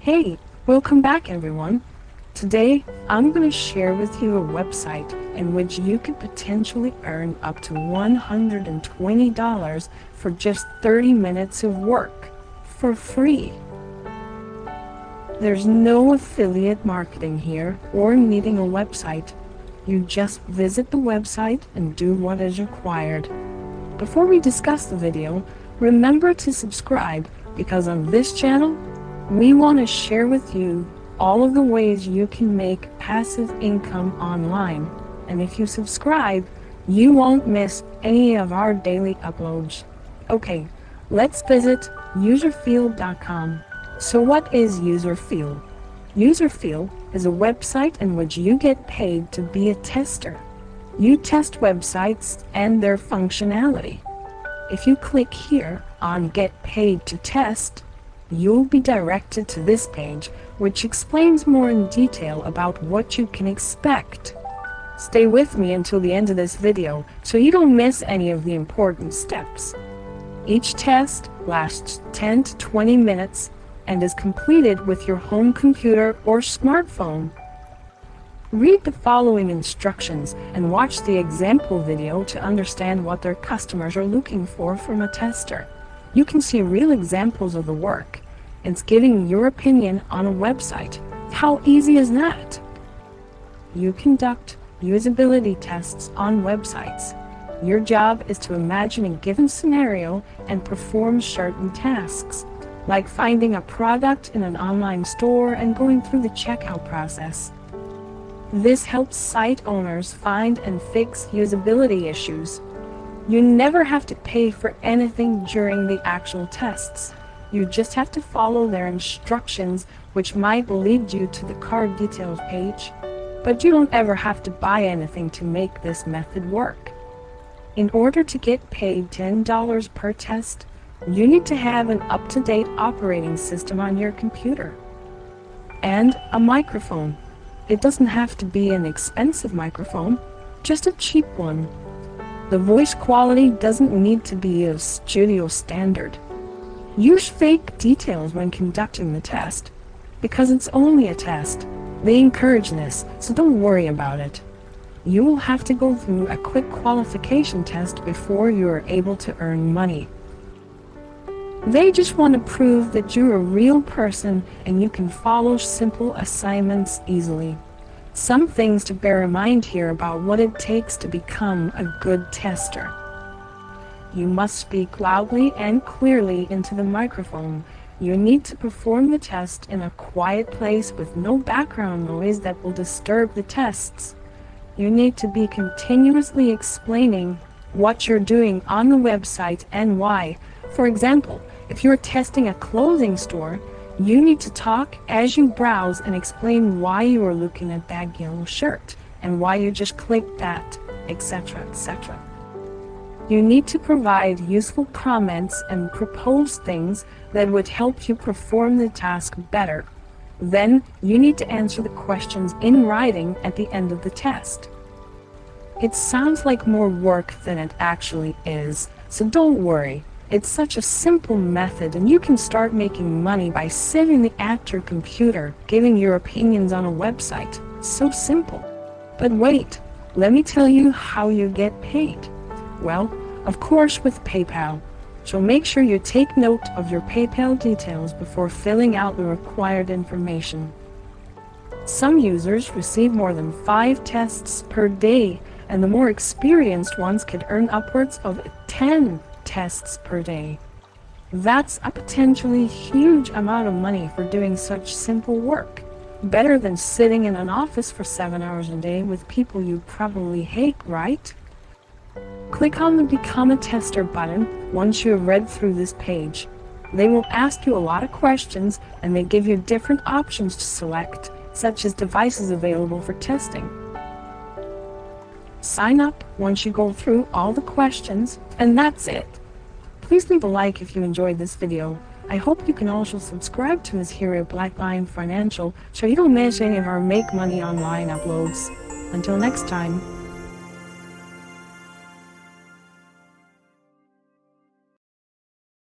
Hey, welcome back everyone. Today, I'm going to share with you a website in which you could potentially earn up to $120 for just 30 minutes of work for free. There's no affiliate marketing here or needing a website. You just visit the website and do what is required. Before we discuss the video, remember to subscribe because on this channel, we want to share with you all of the ways you can make passive income online. And if you subscribe, you won't miss any of our daily uploads. Okay, let's visit userfield.com. So what is Userfield? Userfield is a website in which you get paid to be a tester. You test websites and their functionality. If you click here on Get Paid to Test, you'll be directed to this page, which explains more in detail about what you can expect. Stay with me until the end of this video so you don't miss any of the important steps. Each test lasts 10 to 20 minutes and is completed with your home computer or smartphone. Read the following instructions and watch the example video to understand what their customers are looking for from a tester. You can see real examples of the work. It's giving your opinion on a website. How easy is that? You conduct usability tests on websites. Your job is to imagine a given scenario and perform certain tasks, like finding a product in an online store and going through the checkout process. This helps site owners find and fix usability issues. You never have to pay for anything during the actual tests. You just have to follow their instructions, which might lead you to the card details page. But you don't ever have to buy anything to make this method work. In order to get paid $10 per test, you need to have an up-to-date operating system on your computer and a microphone. It doesn't have to be an expensive microphone, just a cheap one. The voice quality doesn't need to be a studio standard. Use fake details when conducting the test. Because it's only a test, they encourage this, so don't worry about it. You will have to go through a quick qualification test before you are able to earn money. They just want to prove that you're a real person and you can follow simple assignments easily. Some things to bear in mind here about what it takes to become a good tester. You must speak loudly and clearly into the microphone. You need to perform the test in a quiet place with no background noise that will disturb the tests. You need to be continuously explaining what you're doing on the website and why. For example, if you're testing a clothing store, you need to talk as you browse and explain why you are looking at that yellow shirt and why you just clicked that, etc., etc. You need to provide useful comments and propose things that would help you perform the task better. Then, you need to answer the questions in writing at the end of the test. It sounds like more work than it actually is, so don't worry. It's such a simple method and you can start making money by sitting at your computer, giving your opinions on a website. So simple. But wait, let me tell you how you get paid. Well, of course with PayPal. So make sure you take note of your PayPal details before filling out the required information. Some users receive more than 5 tests per day, and the more experienced ones could earn upwards of 10 tests per day. That's a potentially huge amount of money for doing such simple work. Better than sitting in an office for 7 hours a day with people you probably hate, right? Click on the Become a Tester button once you have read through this page. They will ask you a lot of questions and they give you different options to select, such as devices available for testing. Sign up once you go through all the questions, and that's it. Please leave a like if you enjoyed this video. I hope you can also subscribe to us here at Black Lion Financial so you don't miss any of our Make Money Online uploads. Until next time.